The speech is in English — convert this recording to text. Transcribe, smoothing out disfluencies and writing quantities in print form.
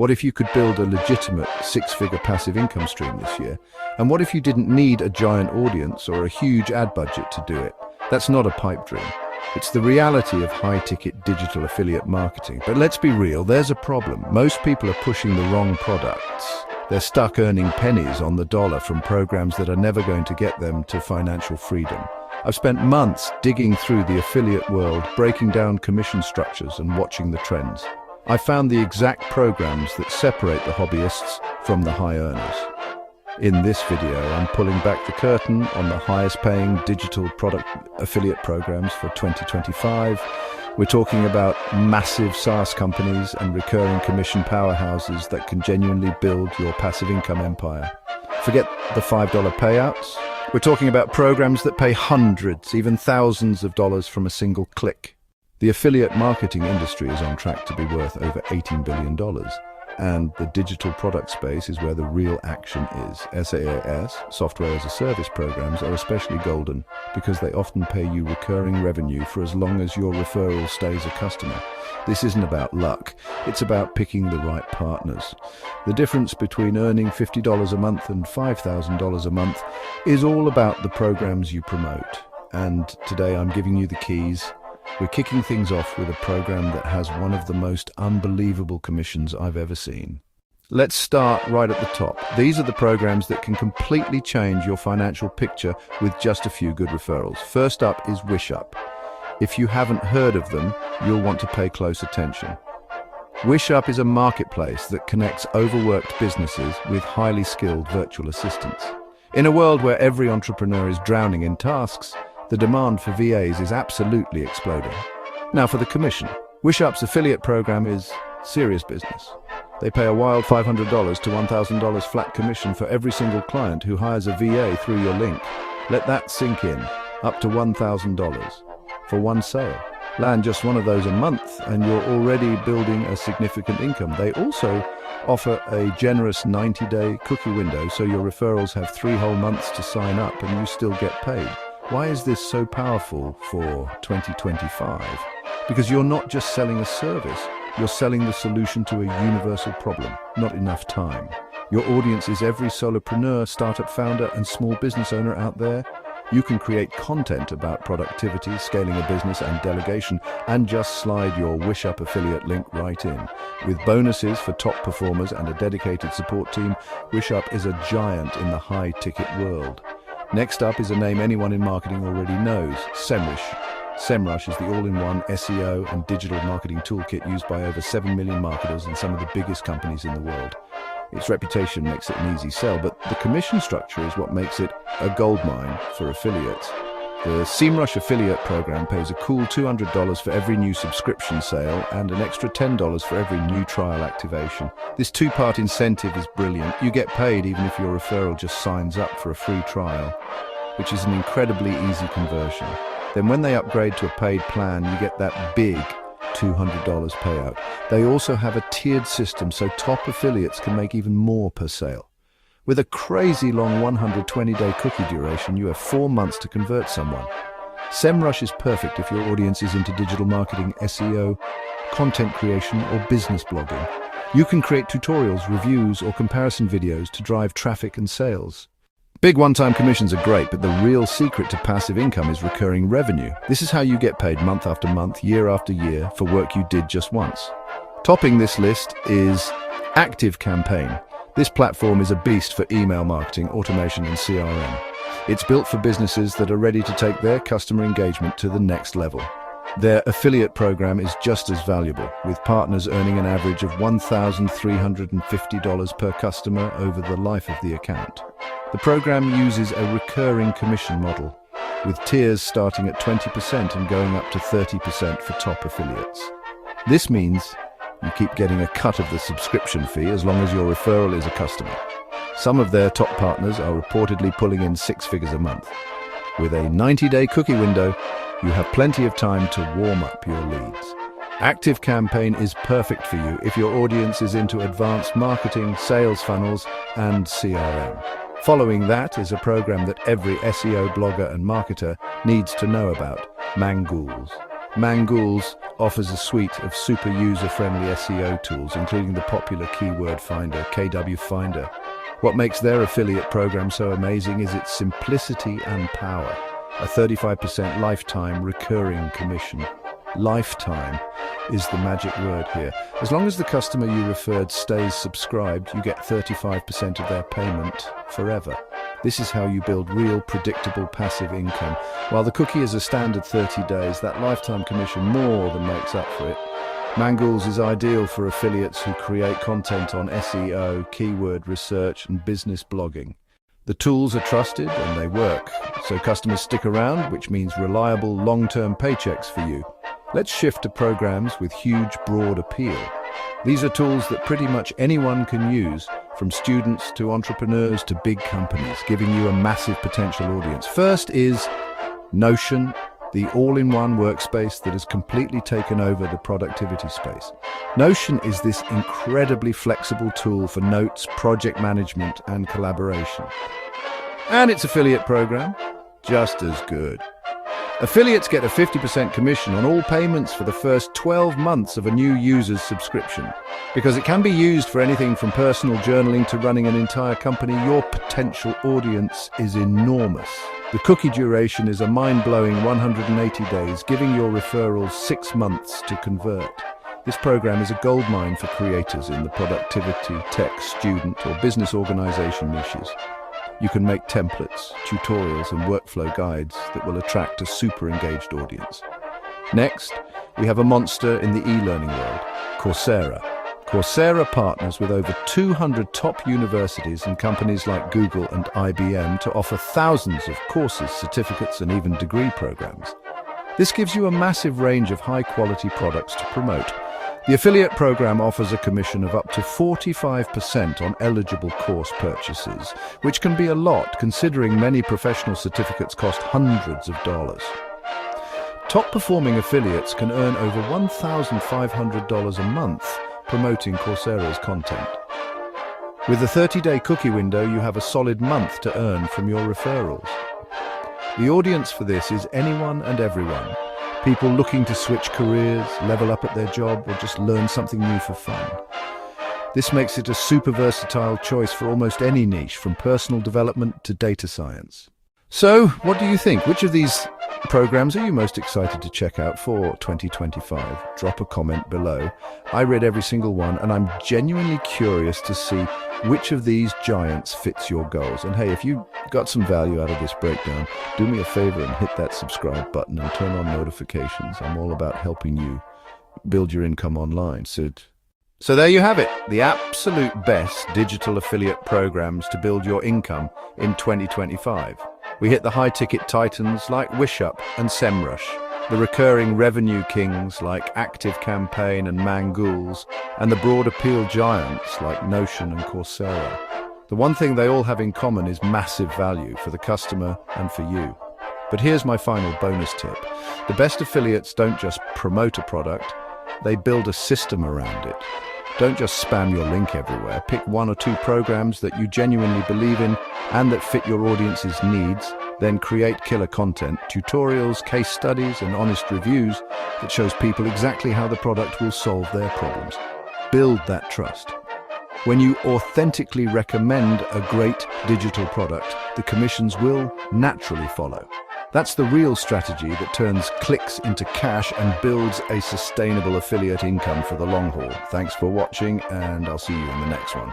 What if you could build a legitimate six-figure passive income stream this year? And what if you didn't need a giant audience or a huge ad budget to do it? That's not a pipe dream. It's the reality of high-ticket digital affiliate marketing. But let's be real, there's a problem. Most people are pushing the wrong products. They're stuck earning pennies on the dollar from programs that are never going to get them to financial freedom. I've spent months digging through the affiliate world, breaking down commission structures and watching the trends. I found the exact programs that separate the hobbyists from the high earners. In this video, I'm pulling back the curtain on the highest paying digital product affiliate programs for 2025. We're talking about massive SaaS companies and recurring commission powerhouses that can genuinely build your passive income empire. Forget the $5 payouts. We're talking about programs that pay hundreds, even thousands of dollars from a single click. The affiliate marketing industry is on track to be worth over $18 billion. And the digital product space is where the real action is. SaaS, software as a service programs, are especially golden because they often pay you recurring revenue for as long as your referral stays a customer. This isn't about luck, it's about picking the right partners. The difference between earning $50 a month and $5,000 a month is all about the programs you promote. And today I'm giving you the keys. We're kicking things off with a program that has one of the most unbelievable commissions I've ever seen. Let's start right at the top. These are the programs that can completely change your financial picture with just a few good referrals. First up is WishUp. If you haven't heard of them, you'll want to pay close attention. WishUp is a marketplace that connects overworked businesses with highly skilled virtual assistants. In a world where every entrepreneur is drowning in tasks, the demand for VAs is absolutely exploding. Now for the commission. WishUp's affiliate program is serious business. They pay a wild $500 to $1,000 flat commission for every single client who hires a VA through your link. Let that sink in, up to $1,000 for one sale. Land just one of those a month and you're already building a significant income. They also offer a generous 90-day cookie window, so your referrals have 3 whole months to sign up and you still get paid. Why is this so powerful for 2025? Because you're not just selling a service, you're selling the solution to a universal problem: not enough time. Your audience is every solopreneur, startup founder, and small business owner out there. You can create content about productivity, scaling a business, and delegation, and just slide your WishUp affiliate link right in. With bonuses for top performers and a dedicated support team, WishUp is a giant in the high-ticket world. Next up is a name anyone in marketing already knows: SEMrush. SEMrush is the all-in-one SEO and digital marketing toolkit used by over 7 million marketers and some of the biggest companies in the world. Its reputation makes it an easy sell, but the commission structure is what makes it a goldmine for affiliates. The SEMrush affiliate program pays a cool $200 for every new subscription sale and an extra $10 for every new trial activation. This two-part incentive is brilliant. You get paid even if your referral just signs up for a free trial, which is an incredibly easy conversion. Then when they upgrade to a paid plan, you get that big $200 payout. They also have a tiered system so top affiliates can make even more per sale. With a crazy long 120-day cookie duration, you have 4 months to convert someone. SEMrush is perfect if your audience is into digital marketing, SEO, content creation, or business blogging. You can create tutorials, reviews, or comparison videos to drive traffic and sales. Big one-time commissions are great, but the real secret to passive income is recurring revenue. This is how you get paid month after month, year after year, for work you did just once. Topping this list is ActiveCampaign. This platform is a beast for email marketing, automation, and CRM. It's built for businesses that are ready to take their customer engagement to the next level. Their affiliate program is just as valuable, with partners earning an average of $1,350 per customer over the life of the account. The program uses a recurring commission model, with tiers starting at 20% and going up to 30% for top affiliates. This means you keep getting a cut of the subscription fee as long as your referral is a customer. Some of their top partners are reportedly pulling in 6 figures a month. With a 90-day cookie window, you have plenty of time to warm up your leads. ActiveCampaign is perfect for you if your audience is into advanced marketing, sales funnels, and CRM. Following that is a program that every SEO blogger and marketer needs to know about: Mangools. Mangools offers a suite of super user-friendly SEO tools, including the popular keyword finder, KW Finder. What makes their affiliate program so amazing is its simplicity and power. A 35% lifetime recurring commission. Lifetime is the magic word here. As long as the customer you referred stays subscribed, you get 35% of their payment forever. This is how you build real, predictable, passive income. While the cookie is a standard 30 days, that lifetime commission more than makes up for it. Mangools is ideal for affiliates who create content on SEO, keyword research, and business blogging. The tools are trusted and they work, so customers stick around, which means reliable, long-term paychecks for you. Let's shift to programs with huge, broad appeal. These are tools that pretty much anyone can use, from students to entrepreneurs to big companies, giving you a massive potential audience. First is Notion, the all-in-one workspace that has completely taken over the productivity space. Notion is this incredibly flexible tool for notes, project management, and collaboration. And its affiliate program, just as good. Affiliates get a 50% commission on all payments for the first 12 months of a new user's subscription. Because it can be used for anything from personal journaling to running an entire company, your potential audience is enormous. The cookie duration is a mind-blowing 180 days, giving your referrals 6 months to convert. This program is a goldmine for creators in the productivity, tech, student, or business organization niches. You can make templates, tutorials, and workflow guides that will attract a super engaged audience. Next, we have a monster in the e-learning world, Coursera. Coursera partners with over 200 top universities and companies like Google and IBM to offer thousands of courses, certificates, and even degree programs. This gives you a massive range of high-quality products to promote. The affiliate program offers a commission of up to 45% on eligible course purchases, which can be a lot considering many professional certificates cost hundreds of dollars. Top-performing affiliates can earn over $1,500 a month promoting Coursera's content. With a 30-day cookie window, you have a solid month to earn from your referrals. The audience for this is anyone and everyone. People looking to switch careers, level up at their job, or just learn something new for fun. This makes it a super versatile choice for almost any niche, from personal development to data science. So, what do you think? Which of these programs are you most excited to check out for 2025? Drop a comment below. I read every single one, and I'm genuinely curious to see which of these giants fits your goals. And hey, if you got some value out of this breakdown, do me a favor and hit that subscribe button and turn on notifications. I'm all about helping you build your income online. So there you have it, the absolute best digital affiliate programs to build your income in 2025. We hit the high-ticket titans like WishUp and SEMrush, the recurring revenue kings like ActiveCampaign and Mangools, and the broad appeal giants like Notion and Coursera. The one thing they all have in common is massive value for the customer and for you. But here's my final bonus tip. The best affiliates don't just promote a product, they build a system around it. Don't just spam your link everywhere. Pick 1 or 2 programs that you genuinely believe in and that fit your audience's needs. Then create killer content, tutorials, case studies, and honest reviews that shows people exactly how the product will solve their problems. Build that trust. When you authentically recommend a great digital product, the commissions will naturally follow. That's the real strategy that turns clicks into cash and builds a sustainable affiliate income for the long haul. Thanks for watching, and I'll see you in the next one.